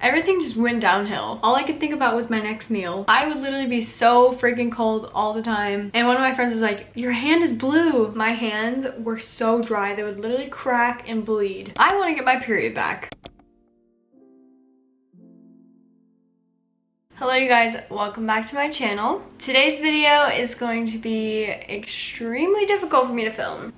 everything just went downhill. All I could think about was my next meal. I would literally be so freaking cold all the time. And one of my friends was like, your hand is blue. My hands were so dry. They would literally crack and bleed. I want to get my period back. Hello you guys, welcome back to my channel. Today's video is going to be extremely difficult for me to film,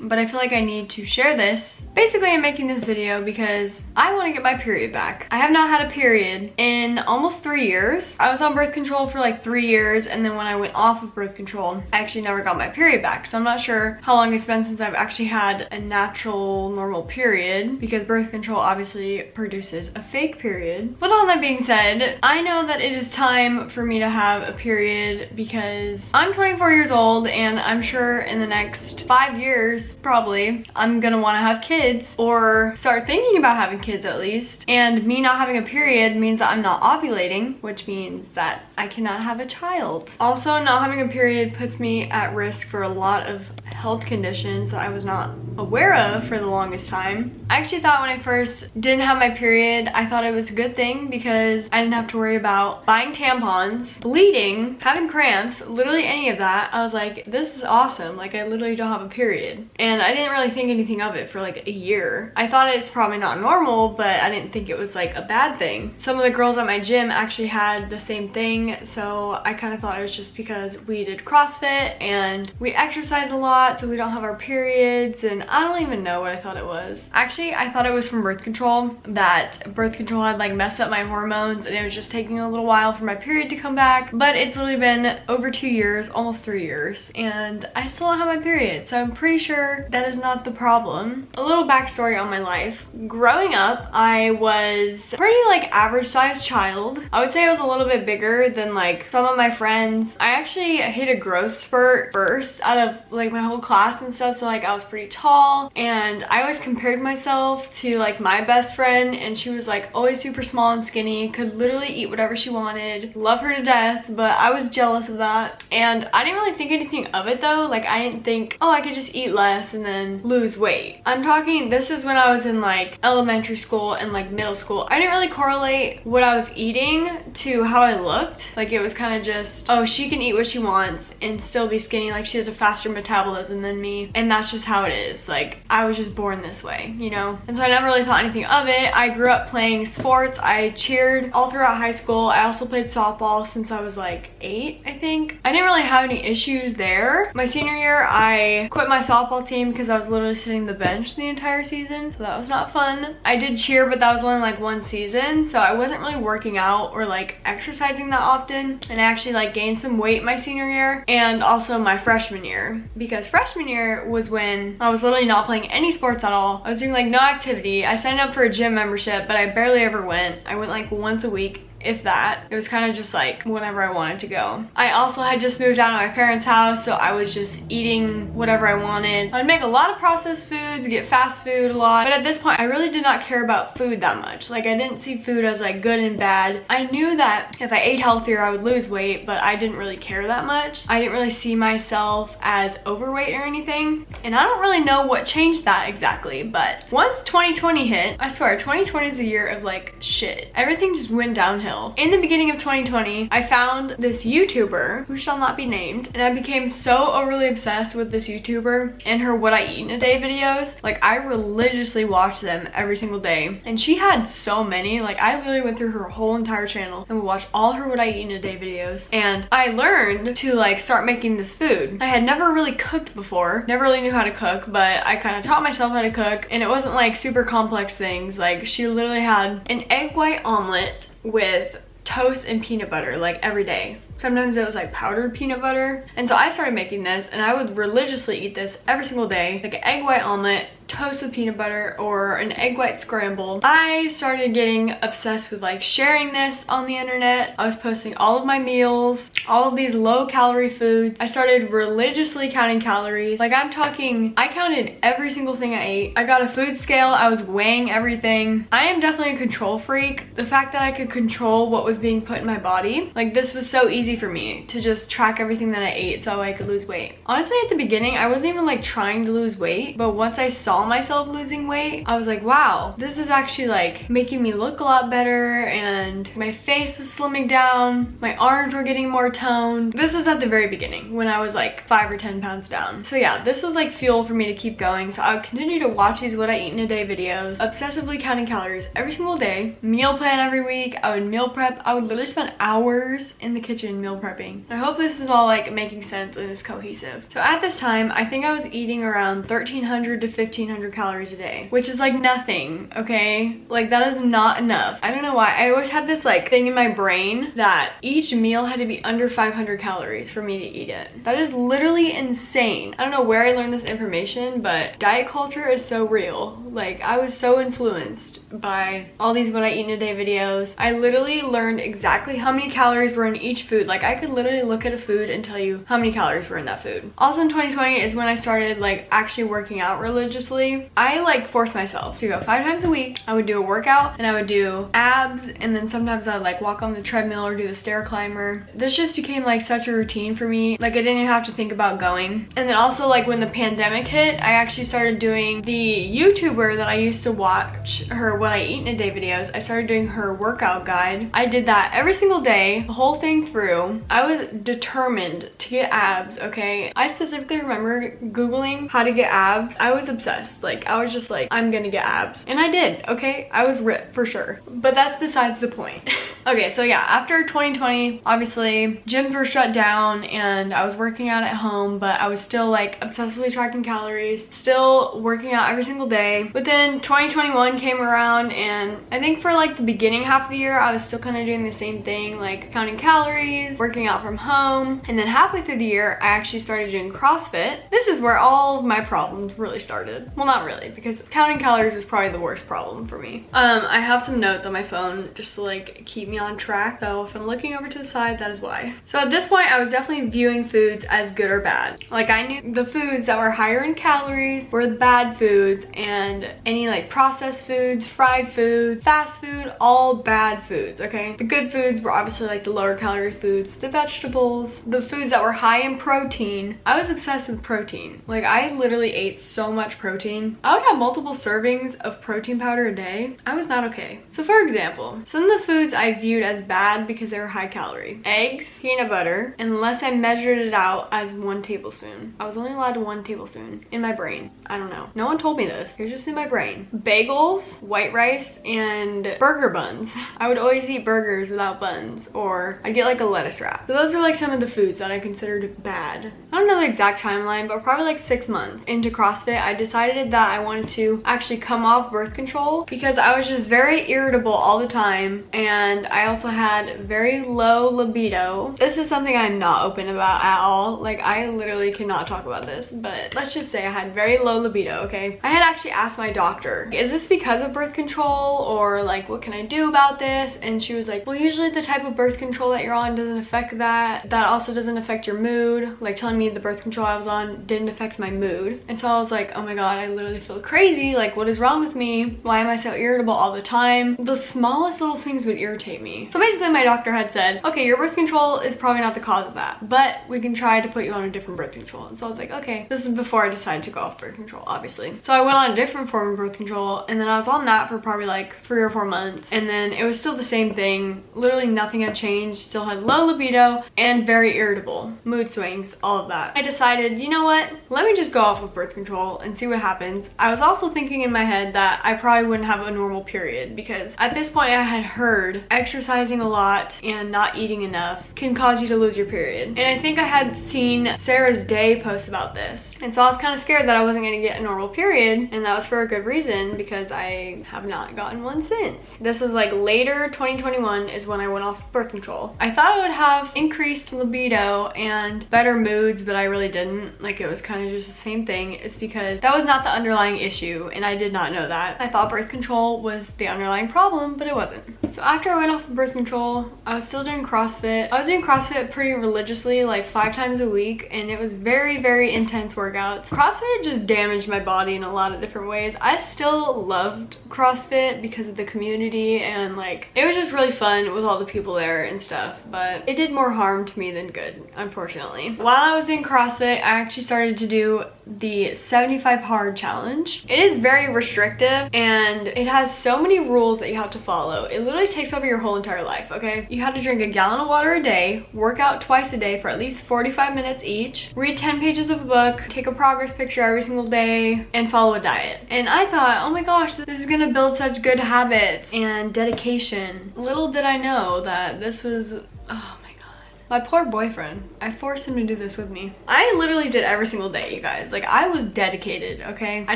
but I feel like I need to share this. Basically, I'm making this video because I want to get my period back. I have not had a period in almost 3 years. I was on birth control for like 3 years, and then when I went off of birth control, I actually never got my period back. So I'm not sure how long it's been since I've actually had a natural, normal period, because birth control obviously produces a fake period. With all that being said, I know that it is time for me to have a period because I'm 24 years old, and I'm sure in the next 5 years, probably, I'm gonna want to have kids or start thinking about having kids at least. And me not having a period means that I'm not ovulating, which means that I cannot have a child. Also, not having a period puts me at risk for a lot of health conditions that I was not aware of for the longest time. I actually thought when I first didn't have my period, I thought it was a good thing because I didn't have to worry about buying tampons, bleeding, having cramps, literally any of that. I was like, this is awesome. Like, I literally don't have a period. And I didn't really think anything of it for like a year. I thought it's probably not normal, but I didn't think it was like a bad thing. Some of the girls at my gym actually had the same thing, so I kind of thought it was just because we did CrossFit and we exercise a lot, so we don't have our periods, and I don't even know what I thought it was. Actually, I thought it was from birth control, that birth control had like messed up my hormones and it was just taking a little while for my period to come back, but it's literally been over 2 years, almost 3 years, and I still don't have my period, so I'm pretty sure that is not the problem. A little backstory on my life. Growing up, I was pretty like average sized child. I would say I was a little bit bigger than like some of my friends. I actually hit a growth spurt first out of like my whole class and stuff, so like I was pretty tall, and I always compared myself to like my best friend, and she was like always super small and skinny, could literally eat whatever she wanted, love her to death, but I was jealous of that. And I didn't really think anything of it though. Like, I didn't think, oh, I could just eat less and then lose weight. I'm talking, this is when I was in like elementary school and like middle school. I didn't really correlate what I was eating to how I looked. Like, it was kind of just, oh, she can eat what she wants and still be skinny, like she has a faster metabolism than me, and that's just how it is. Like, I was just born this way, you know? And so I never really thought anything of it. I grew up playing sports. I cheered all throughout high school. I also played softball since I was like 8, I think. I didn't really have any issues there. My senior year, I quit my softball team because I was literally sitting the bench the entire season, so that was not fun. I did cheer, but that was only like 1 season, so I wasn't really working out or like exercising that often. And I actually like gained some weight my senior year and also my freshman year, because freshman year was when I was literally not playing any sports at all. I was doing like no activity. I signed up for a gym membership, but I barely ever went. I went like once a week, if that. It was kind of just like whenever I wanted to go. I also had just moved out of my parents' house, so I was just eating whatever I wanted. I'd make a lot of processed foods, get fast food a lot, but at this point I really did not care about food that much. Like, I didn't see food as like good and bad. I knew that if I ate healthier I would lose weight, but I didn't really care that much. I didn't really see myself as overweight or anything, and I don't really know what changed that exactly. But once 2020 hit, I swear 2020 is a year of like shit. Everything just went downhill. In the beginning of 2020, I found this YouTuber who shall not be named, and I became so overly obsessed with this YouTuber and her what I eat in a day videos. Like, I religiously watched them every single day, and she had so many. Like, I literally went through her whole entire channel and would watch all her what I eat in a day videos, and I learned to like start making this food. I had never really cooked before, never really knew how to cook, but I kind of taught myself how to cook, and it wasn't like super complex things. Like, she literally had an egg white omelet with toast and peanut butter like every day. Sometimes it was like powdered peanut butter. And so I started making this, and I would religiously eat this every single day. Like an egg white omelet, toast with peanut butter, or an egg white scramble. I started getting obsessed with like sharing this on the internet. I was posting all of my meals, all of these low calorie foods. I started religiously counting calories. Like, I'm talking, I counted every single thing I ate. I got a food scale. I was weighing everything. I am definitely a control freak. The fact that I could control what was being put in my body, like, this was so easy easy for me to just track everything that I ate so I could lose weight. Honestly, at the beginning, I wasn't even like trying to lose weight, but once I saw myself losing weight, I was like, wow, this is actually like making me look a lot better, and my face was slimming down, my arms were getting more toned. This was at the very beginning when I was like 5 or 10 pounds down. So yeah, this was like fuel for me to keep going. So I would continue to watch these what I eat in a day videos, obsessively counting calories every single day, meal plan every week. I would meal prep. I would literally spend hours in the kitchen meal prepping. I hope this is all like making sense and is cohesive. So at this time, I think I was eating around 1,300 to 1,500 calories a day, which is like nothing, okay? Like that is not enough. I don't know why. I always had this like thing in my brain that each meal had to be under 500 calories for me to eat it. That is literally insane. I don't know where I learned this information, but diet culture is so real. Like I was so influenced by all these what I eat in a day videos. I literally learned exactly how many calories were in each food. Like I could literally look at a food and tell you how many calories were in that food. Also in 2020 is when I started like actually working out religiously. I like forced myself to go 5 times a week. I would do a workout and I would do abs, and then sometimes I would like walk on the treadmill or do the stair climber. This just became like such a routine for me. Like I didn't even have to think about going. And then also like when the pandemic hit, I actually started doing the YouTuber that I used to watch, her what I eat in a day videos. I started doing her workout guide. I did that every single day, the whole thing through. I was determined to get abs, okay? I specifically remember Googling how to get abs. I was obsessed. Like I was just like, I'm gonna get abs. And I did, okay? I was ripped for sure. But that's besides the point. Okay, so yeah, after 2020, obviously gyms were shut down and I was working out at home, but I was still like obsessively tracking calories, still working out every single day. But then 2021 came around, and I think for like the beginning half of the year, I was still kind of doing the same thing, like counting calories, working out from home. And then halfway through the year, I actually started doing CrossFit. This is where all of my problems really started. Well, not really, because counting calories is probably the worst problem for me. I have some notes on my phone just to like keep me on track. So if I'm looking over to the side, that is why. So at this point, I was definitely viewing foods as good or bad. Like I knew the foods that were higher in calories were the bad foods, and any like processed foods, fried food, fast food, all bad foods, okay? The good foods were obviously like the lower calorie foods, the vegetables, the foods that were high in protein. I was obsessed with protein. Like I literally ate so much protein. I would have multiple servings of protein powder a day. I was not okay. So for example, some of the foods I viewed as bad because they were high calorie. Eggs, peanut butter, unless I measured it out as 1 tablespoon. I was only allowed to 1 tablespoon in my brain. I don't know. No one told me this. It was just in my brain. Bagels, white rice, and burger buns. I would always eat burgers without buns, or I'd get like a lettuce wrap. So those are like some of the foods that I considered bad. I don't know the exact timeline, but probably like 6 months into CrossFit, I decided that I wanted to actually come off birth control because I was just very irritable all the time, and I also had very low libido. This is something I'm not open about at all. Like I literally cannot talk about this, but let's just say I had very low libido, okay? I had actually asked my doctor, is this because of birth control, or like what can I do about this? And she was like, well, usually the type of birth control that you're on doesn't affect that. That also doesn't affect your mood. Like telling me the birth control I was on didn't affect my mood. And so I was like, oh my god, I literally feel crazy. Like what is wrong with me? Why am I so irritable all the time? The smallest little things would irritate me. So basically my doctor had said, okay, your birth control is probably not the cause of that, but we can try to put you on a different birth control. And so I was like, okay. This is before I decided to go off birth control, obviously. So I went on a different form of birth control, and then I was on that for probably like 3 or 4 months, and then it was still the same thing. Literally nothing had changed. Still had low libido and very irritable, mood swings, all of that. I decided, you know what, let me just go off of birth control and see what happens. I was also thinking in my head that I probably wouldn't have a normal period, because at this point I had heard exercising a lot and not eating enough can cause you to lose your period. And I think I had seen Sarah's Day post about this, and so I was kind of scared that I wasn't going to get a normal period, and that was for a good reason, because I have not gotten one since. This was like later 2021 is when I went off birth control. I thought I would have increased libido and better moods, but I really didn't. Like it was kind of just the same thing. It's because that was not the underlying issue, and I did not know that. I thought birth control was the underlying problem, but it wasn't. So after I went off of birth control, I was still doing CrossFit. I was doing CrossFit pretty religiously, like 5 times a week, and it was very, very intense workouts. CrossFit just damaged my body in a lot of different ways. I still loved CrossFit because of the community, and like it was just really fun with all the people there and stuff, but but it did more harm to me than good, unfortunately. While I was doing CrossFit, I actually started to do the 75 hard challenge. It is very restrictive and it has so many rules that you have to follow. It literally takes over your whole entire life, okay? You have to drink a gallon of water a day, work out twice a day for at least 45 minutes each, read 10 pages of a book, take a progress picture every single day, and follow a diet. And I thought, oh my gosh, this is gonna build such good habits and dedication. Little did I know that this was, oh my god. My poor boyfriend. I forced him to do this with me. I literally did every single day, you guys. Like, I was dedicated, okay? I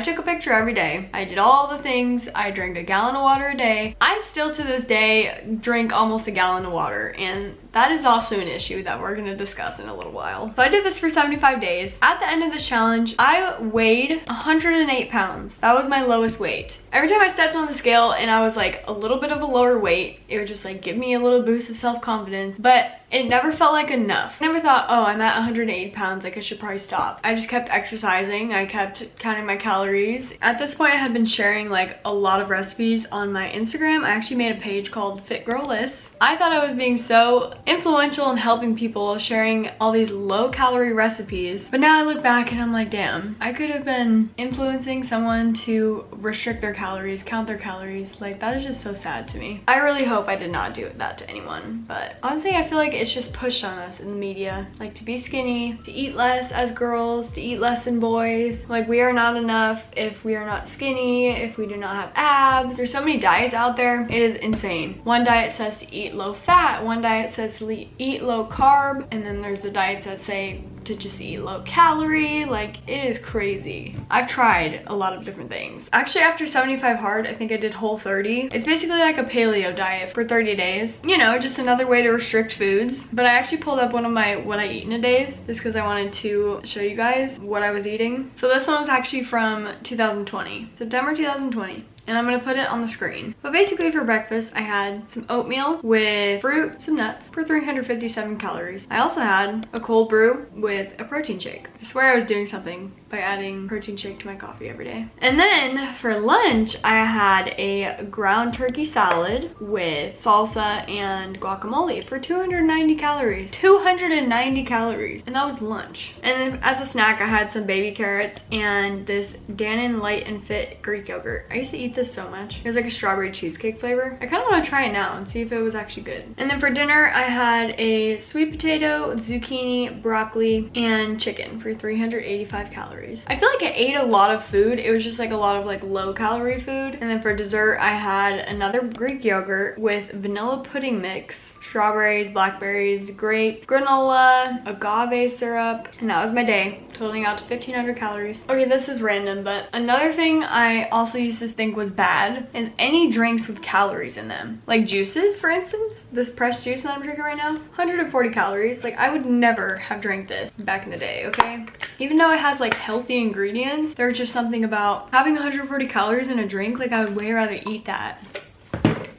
took a picture every day. I did all the things. I drank a gallon of water a day. I still, to this day, drink almost a gallon of water, and that is also an issue that we're gonna discuss in a little while. So I did this for 75 days. At the end of this challenge, I weighed 108 pounds. That was my lowest weight. Every time I stepped on the scale and I was like a little bit of a lower weight, it would just like give me a little boost of self-confidence, but it never felt like enough. I never thought, oh, I'm at 108 pounds, like I should probably stop. I just kept exercising. I kept counting my calories. At this point, I had been sharing like a lot of recipes on my Instagram. I actually made a page called Fit Girl Lists. I thought I was being so influential in helping people, sharing all these low calorie recipes. But now I look back and I'm like, damn, I could have been influencing someone to restrict their calories, count their calories. Like, that is just so sad to me. I really hope I did not do that to anyone. But honestly, I feel like it's just pushed on us in the media. Like, to be skinny, to eat less as girls, to eat less than boys. Like, we are not enough if we are not skinny, if we do not have abs. There's so many diets out there. It is insane. One diet says to eat low fat, one diet says to eat low carb, and then there's the diets that say to just eat low calorie. Like, it is crazy. I've tried a lot of different things. Actually, after 75 hard, I think I did Whole30. It's basically like a paleo diet for 30 days. You know, just another way to restrict foods. But I actually pulled up one of my what I eat in a days just because I wanted to show you guys what I was eating. So this one was actually from 2020, September 2020. And I'm gonna put it on the screen. But basically for breakfast, I had some oatmeal with fruit, some nuts for 357 calories. I also had a cold brew with a protein shake. I swear I was doing something by adding protein shake to my coffee every day. And then for lunch, I had a ground turkey salad with salsa and guacamole for 290 calories. 290 calories. And that was lunch. And then as a snack, I had some baby carrots and this Dannon Light and Fit Greek yogurt. I used to eat this so much. It was like a strawberry cheesecake flavor. I kind of want to try it now and see if it was actually good. And then for dinner, I had a sweet potato, zucchini, broccoli, and chicken for 385 calories. I feel like I ate a lot of food. It was just like a lot of like low calorie food. And then for dessert, I had another Greek yogurt with vanilla pudding mix, strawberries, blackberries, grapes, granola, agave syrup, and that was my day, totaling out to 1,500 calories. Okay, this is random, but another thing I also used to think was bad is any drinks with calories in them. Like juices, for instance. This pressed juice that I'm drinking right now, 140 calories. Like, I would never have drank this back in the day, okay? Even though it has like healthy ingredients, there's just something about having 140 calories in a drink. Like, I would way rather eat that.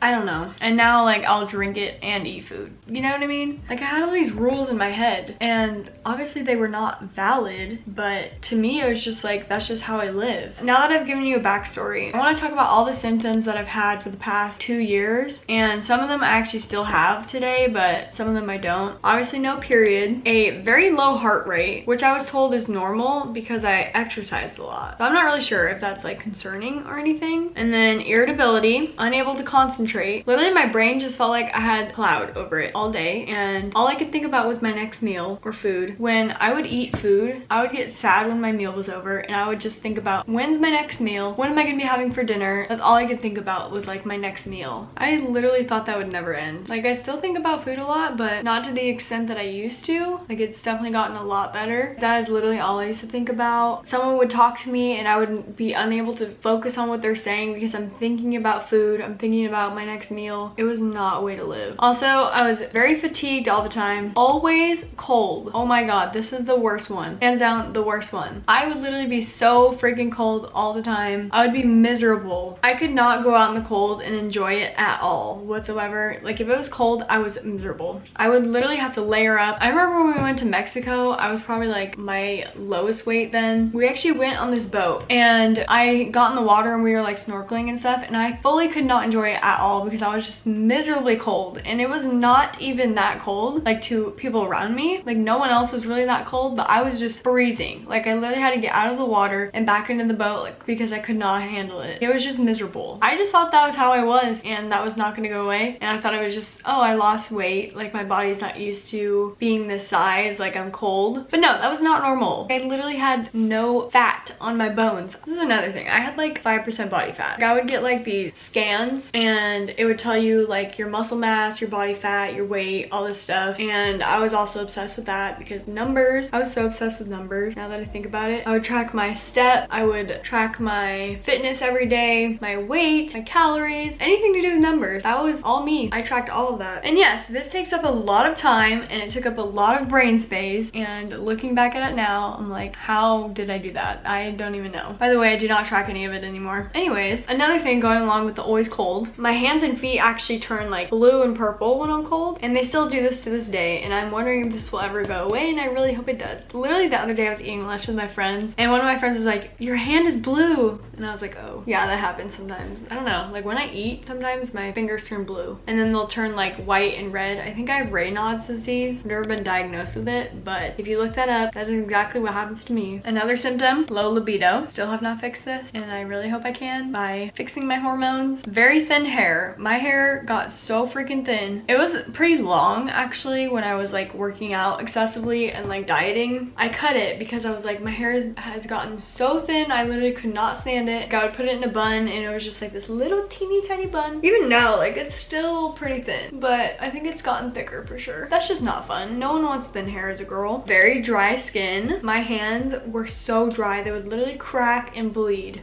I don't know. And now, like, I'll drink it and eat food. You know what I mean? Like, I had all these rules in my head, and obviously they were not valid, but to me, it was just like, that's just how I live. Now that I've given you a backstory, I want to talk about all the symptoms that I've had for the past 2 years, and some of them I actually still have today, but some of them I don't. Obviously, no period, a very low heart rate, which I was told is normal because I exercised a lot. So I'm not really sure if that's like concerning or anything. And then irritability, unable to concentrate. Literally, my brain just felt like I had a cloud over it all day, and all I could think about was my next meal or food. When I would eat food, I would get sad when my meal was over, and I would just think about, when's my next meal? What am I gonna be having for dinner? That's all I could think about, was like my next meal. I literally thought that would never end. Like, I still think about food a lot, but not to the extent that I used to. Like, it's definitely gotten a lot better. That is literally all I used to think about. Someone would talk to me and I would be unable to focus on what they're saying because I'm thinking about food. I'm thinking about my next meal. It was not a way to live. Also, I was very fatigued all the time. Always cold. Oh my god, this is the worst one. Hands down, the worst one. I would literally be so freaking cold all the time. I would be miserable. I could not go out in the cold and enjoy it at all whatsoever. Like, if it was cold, I was miserable. I would literally have to layer up. I remember when we went to Mexico, I was probably like my lowest weight then. We actually went on this boat and I got in the water and we were like snorkeling and stuff, and I fully could not enjoy it at all all because I was just miserably cold, and it was not even that cold like to people around me. Like no one else was really that cold, but I was just freezing. Like I literally had to get out of the water and back into the boat like because I could not handle it. It was just miserable. I just thought that was how I was, and that was not going to go away. And I thought it was just, oh, I lost weight, like my body's not used to being this size, like I'm cold. But no, that was not normal. I literally had no fat on my bones. This is another thing. I had like 5% body fat. Like, I would get like these scans and it would tell you like your muscle mass, your body fat, your weight, all this stuff. And I was also obsessed with that because numbers. I was so obsessed with numbers now that I think about it. I would track my steps. I would track my fitness every day, my weight, my calories, anything to do with numbers. That was all me. I tracked all of that. And yes, this takes up a lot of time and it took up a lot of brain space. And looking back at it now, I'm like, how did I do that? I don't even know. By the way, I do not track any of it anymore. Anyways, another thing going along with the always cold, my hands and feet actually turn like blue and purple when I'm cold, and they still do this to this day, and I'm wondering if this will ever go away, and I really hope it does. Literally the other day I was eating lunch with my friends, and one of my friends was like, your hand is blue, and I was like, oh yeah, that happens sometimes. I don't know, like when I eat sometimes my fingers turn blue and then they'll turn like white and red. I think I have Raynaud's disease. I've never been diagnosed with it, but if you look that up, that is exactly what happens to me. Another symptom, low libido. Still have not fixed this, and I really hope I can by fixing my hormones. Very thin hair. My hair got so freaking thin. It was pretty long actually when I was like working out excessively and like dieting. I cut it because I was like, my hair has gotten so thin, I literally could not stand it. Like, I would put it in a bun and it was just like this little teeny tiny bun. Even now, like it's still pretty thin, but I think it's gotten thicker for sure. That's just not fun. No one wants thin hair as a girl. Very dry skin. My hands were so dry, they would literally crack and bleed.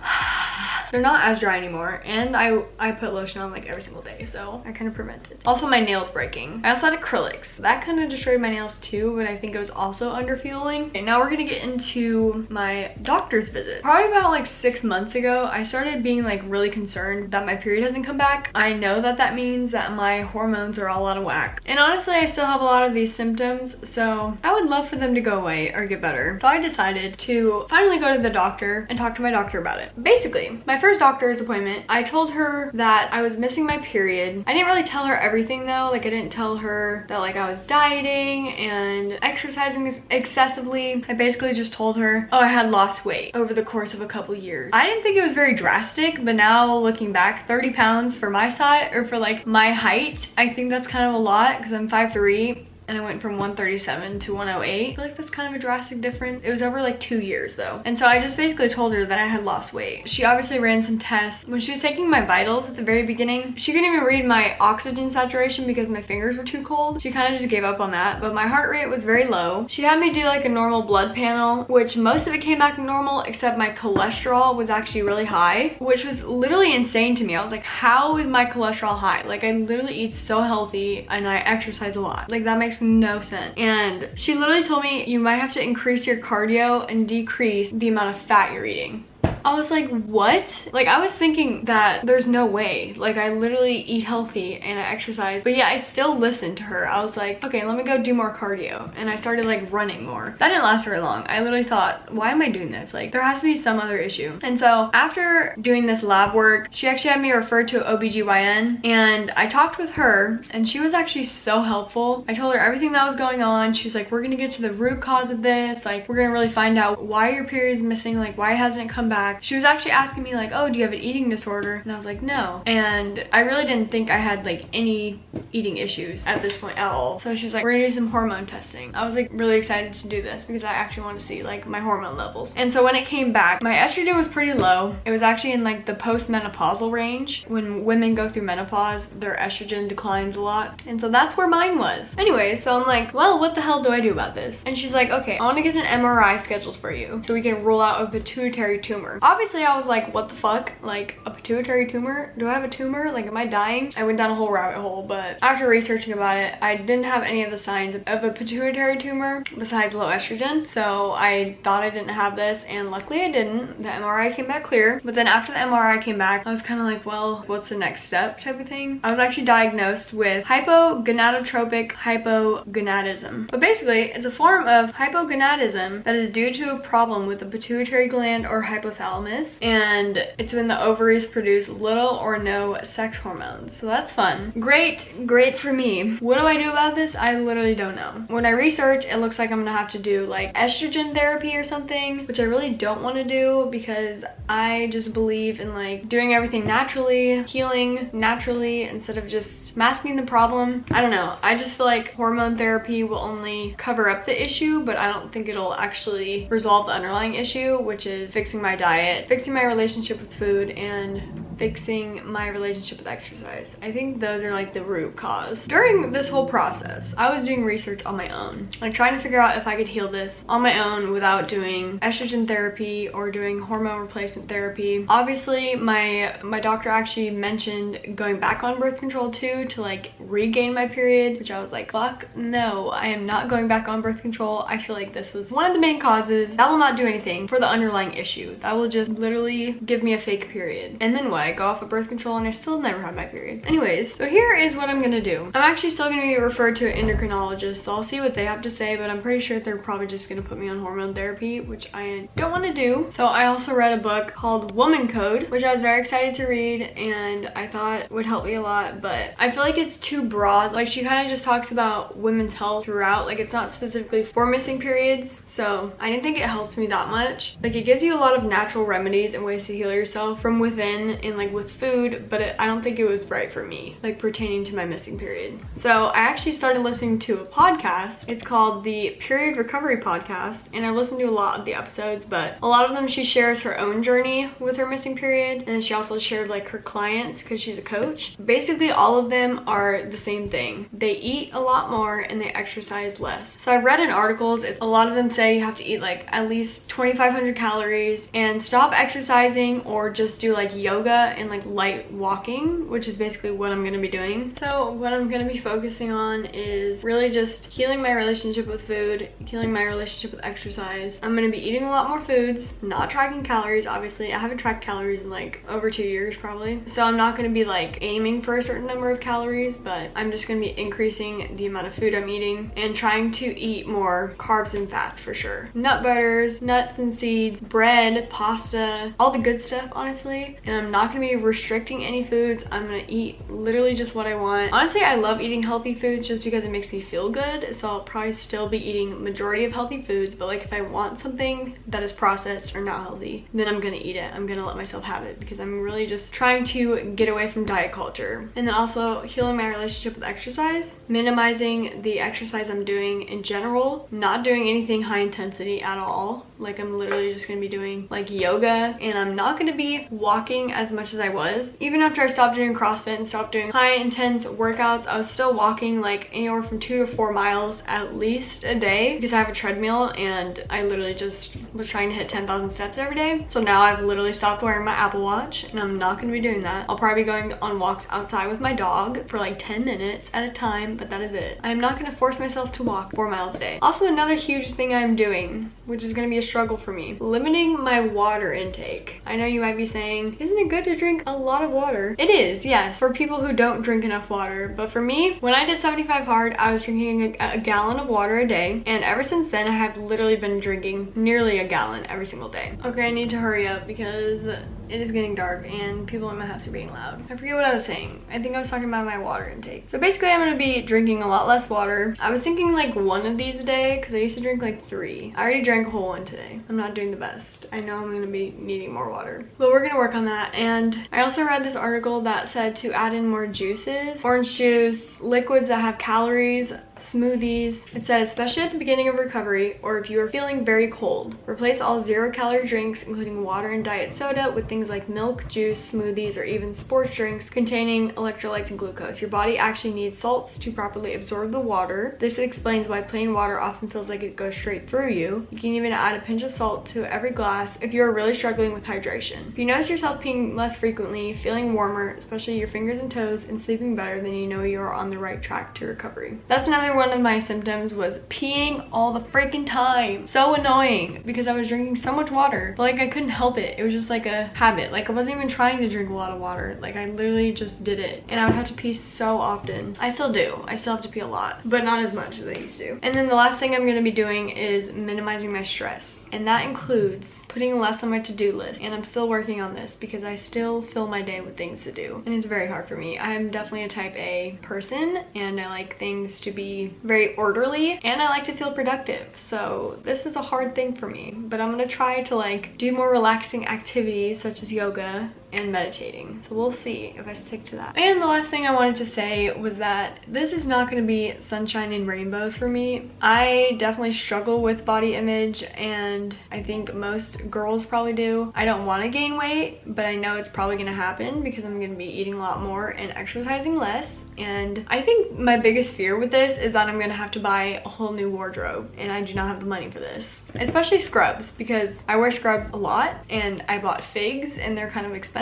They're not as dry anymore, and I put lotion on like every single day, so I kind of prevent it. Also, my nails breaking. I also had acrylics. That kind of destroyed my nails too, but I think it was also under fueling. Okay, now we're gonna get into my doctor's visit. Probably about like 6 months ago, I started being like really concerned that my period hasn't come back. I know that that means that my hormones are all out of whack. And honestly, I still have a lot of these symptoms, so I would love for them to go away or get better. So I decided to finally go to the doctor and talk to my doctor about it. Basically, my first doctor's appointment, I told her that I was missing my period. I didn't really tell her everything though. Like I didn't tell her that like I was dieting and exercising excessively. I basically just told her, oh, I had lost weight over the course of a couple years. I didn't think it was very drastic, but now looking back, 30 pounds for my size or for like my height, I think that's kind of a lot because I'm 5'3". And I went from 137 to 108. I feel like that's kind of a drastic difference. It was over like 2 years though. And so I just basically told her that I had lost weight. She obviously ran some tests. When she was taking my vitals at the very beginning, she couldn't even read my oxygen saturation because my fingers were too cold. She kind of just gave up on that, but my heart rate was very low. She had me do like a normal blood panel, which most of it came back normal, except my cholesterol was actually really high, which was literally insane to me. I was like, how is my cholesterol high? Like I literally eat so healthy and I exercise a lot. Like that makes no sense. And she literally told me you might have to increase your cardio and decrease the amount of fat you're eating. I was like, what? Like I was thinking that there's no way. Like I literally eat healthy and I exercise. But yeah, I still listened to her. I was like, okay, let me go do more cardio. And I started like running more. That didn't last very long. I literally thought, why am I doing this? Like there has to be some other issue. And so after doing this lab work, she actually had me referred to an OBGYN, and I talked with her and she was actually so helpful. I told her everything that was going on. She was like, we're gonna get to the root cause of this. Like we're gonna really find out why your period's missing, like why hasn't it come back. She was actually asking me like, oh, do you have an eating disorder? And I was like, no. And I really didn't think I had like any eating issues at this point at all. So she was like, we're gonna do some hormone testing. I was like really excited to do this because I actually want to see like my hormone levels. And so when it came back, my estrogen was pretty low. It was actually in like the postmenopausal range. When women go through menopause, their estrogen declines a lot. And so that's where mine was. Anyway, so I'm like, well, what the hell do I do about this? And she's like, okay, I want to get an MRI scheduled for you so we can rule out a pituitary tumor. Obviously I was like, what the fuck? Like a pituitary tumor? Do I have a tumor? Like am I dying? I went down a whole rabbit hole, but after researching about it, I didn't have any of the signs of a pituitary tumor besides low estrogen. So I thought I didn't have this, and luckily I didn't. The MRI came back clear. But then after the MRI came back, I was kind of like, well, what's the next step type of thing? I was actually diagnosed with hypogonadotropic hypogonadism. But basically, it's a form of hypogonadism that is due to a problem with the pituitary gland or hypothalamus. hypothalamus, and it's when the ovaries produce little or no sex hormones. So that's fun. Great for me. What do I do about this? I literally don't know. When I research, it looks like I'm gonna have to do like estrogen therapy or something, which I really don't want to do because I just believe in like doing everything naturally, healing naturally instead of just masking the problem. I don't know. I just feel like hormone therapy will only cover up the issue, but I don't think it'll actually resolve the underlying issue, which is fixing my diet, fixing my relationship with food, and fixing my relationship with exercise. I think those are like the root cause. During this whole process, I was doing research on my own, like trying to figure out if I could heal this on my own without doing estrogen therapy or doing hormone replacement therapy. Obviously, my doctor actually mentioned going back on birth control too to like regain my period, which I was like, fuck no, I am not going back on birth control. I feel like this was one of the main causes. That will not do anything for the underlying issue. That will just literally give me a fake period. And then what? I go off of birth control and I still never had my period. Anyways, so here is what I'm gonna do. I'm actually still gonna be referred to an endocrinologist, so I'll see what they have to say, but I'm pretty sure they're probably just gonna put me on hormone therapy, which I don't want to do. So I also read a book called Woman Code, which I was very excited to read and I thought would help me a lot, but I feel like it's too broad. Like she kind of just talks about women's health throughout, like it's not specifically for missing periods, so I didn't think it helped me that much. Like it gives you a lot of natural remedies and ways to heal yourself from within and like with food, but I don't think it was right for me, like pertaining to my missing period. So I actually started listening to a podcast. It's called the Period Recovery Podcast, and I listened to a lot of the episodes, but a lot of them she shares her own journey with her missing period, and then she also shares like her clients because she's a coach. Basically all of them are the same thing. They eat a lot more and they exercise less. So I've read in articles, a lot of them say you have to eat like at least 2,500 calories and stop exercising or just do like yoga and like light walking, which is basically what I'm gonna be doing. So what I'm gonna be focusing on is really just healing my relationship with food, healing my relationship with exercise. I'm gonna be eating a lot more foods, not tracking calories. Obviously I haven't tracked calories in like over 2 years probably, so I'm not gonna be like aiming for a certain number of calories, but I'm just gonna be increasing the amount of food I'm eating and trying to eat more carbs and fats for sure. Nut butters, nuts and seeds, bread, pasta, all the good stuff honestly. And I'm not gonna be restricting any foods. I'm gonna eat literally just what I want. Honestly, I love eating healthy foods just because it makes me feel good, so I'll probably still be eating majority of healthy foods, but like if I want something that is processed or not healthy, then I'm gonna eat it. I'm gonna let myself have it because I'm really just trying to get away from diet culture. And then also healing my relationship with exercise, minimizing the exercise I'm doing in general, not doing anything high intensity at all. Like I'm literally just gonna be doing like yoga, and I'm not gonna be walking as much as I was. Even after I stopped doing CrossFit and stopped doing high intense workouts, I was still walking like anywhere from 2 to 4 miles at least a day because I have a treadmill and I literally just was trying to hit 10,000 steps every day. So now I've literally stopped wearing my Apple Watch and I'm not gonna be doing that. I'll probably be going on walks outside with my dog for like 10 minutes at a time, but that is it. I'm not gonna force myself to walk 4 miles a day. Also, another huge thing I'm doing, which is gonna be a struggle for me, limiting my water intake. I know you might be saying, isn't it good to drink a lot of water? It is, yes, for people who don't drink enough water, but for me, when I did 75 hard, I was drinking a gallon of water a day, and ever since then I have literally been drinking nearly a gallon every single day. Okay, I need to hurry up because it is getting dark and people in my house are being loud. I forget what I was saying. I think I was talking about my water intake. So basically I'm gonna be drinking a lot less water. I was thinking like 1 of these a day because I used to drink like 3. I already drank a whole one today. I'm not doing the best. I know I'm gonna be needing more water, but we're gonna work on that. And I also read this article that said to add in more juices, orange juice, liquids that have calories, smoothies. It says, especially at the beginning of recovery or if you are feeling very cold, replace all 0-calorie drinks including water and diet soda with things like milk, juice, smoothies, or even sports drinks containing electrolytes and glucose. Your body actually needs salts to properly absorb the water. This explains why plain water often feels like it goes straight through you. You can even add a pinch of salt to every glass if you are really struggling with hydration. If you notice yourself peeing less frequently, feeling warmer, especially your fingers and toes, and sleeping better, then you know you are on the right track to recovery. That's another one of my symptoms, was peeing all the freaking time. So annoying because I was drinking so much water, but like I couldn't help it. It was just like a habit. Like I wasn't even trying to drink a lot of water. Like I literally just did it, and I would have to pee so often. I still do. I still have to pee a lot, but not as much as I used to. And then the last thing I'm going to be doing is minimizing my stress. And that includes putting less on my to-do list. And I'm still working on this because I still fill my day with things to do. And it's very hard for me. I'm definitely a type A person and I like things to be very orderly and I like to feel productive. So this is a hard thing for me, but I'm gonna try to like do more relaxing activities such as yoga and meditating. So we'll see if I stick to that. And the last thing I wanted to say was that this is not going to be sunshine and rainbows for me. I definitely struggle with body image and I think most girls probably do. I don't want to gain weight, but I know it's probably going to happen because I'm going to be eating a lot more and exercising less. And I think my biggest fear with this is that I'm going to have to buy a whole new wardrobe and I do not have the money for this. Especially scrubs because I wear scrubs a lot and I bought figs and they're kind of expensive,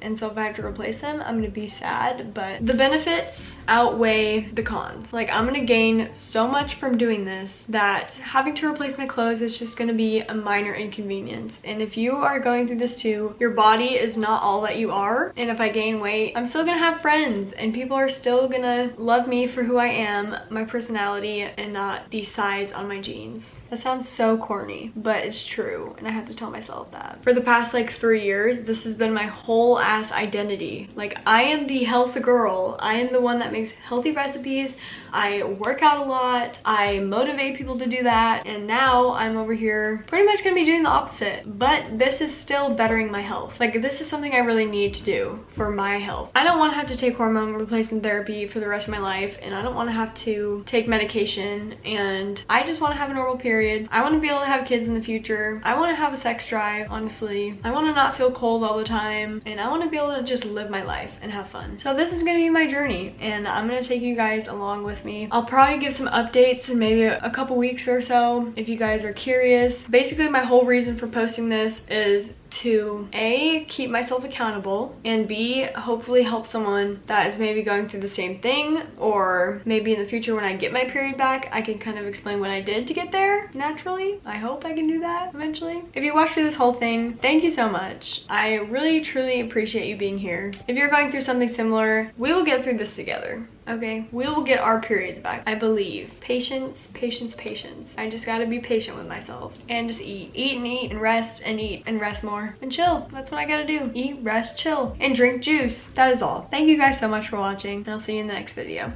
and so if I have to replace them, I'm gonna be sad, but the benefits outweigh the cons. Like, I'm gonna gain so much from doing this that having to replace my clothes is just gonna be a minor inconvenience. And if you are going through this too, your body is not all that you are, and if I gain weight, I'm still gonna have friends and people are still gonna love me for who I am, my personality, and not the size on my jeans. That sounds so corny, but it's true, and I have to tell myself that. For the past like 3 years, this has been my whole ass identity. Like, I am the health girl. I am the one that makes healthy recipes. I work out a lot. I motivate people to do that. And now I'm over here pretty much gonna be doing the opposite. But this is still bettering my health. Like, this is something I really need to do for my health. I don't want to have to take hormone replacement therapy for the rest of my life, and I don't want to have to take medication, and I just want to have a normal period. I want to be able to have kids in the future. I want to have a sex drive, honestly. I want to not feel cold all the time, and I want to be able to just live my life and have fun. So this is gonna be my journey, and I'm gonna take you guys along with me. I'll probably give some updates in maybe a couple weeks or so if you guys are curious. Basically, my whole reason for posting this is to A, keep myself accountable, and B, hopefully help someone that is maybe going through the same thing, or maybe in the future when I get my period back, I can kind of explain what I did to get there naturally. I hope I can do that eventually. If you watched through this whole thing, thank you so much. I really, truly appreciate you being here. If you're going through something similar, we will get through this together. Okay, we will get our periods back, I believe. Patience, patience, patience. I just gotta be patient with myself and just eat. Eat and rest and eat and rest more and chill. That's what I gotta do. Eat, rest, chill, and drink juice. That is all. Thank you guys so much for watching, and I'll see you in the next video.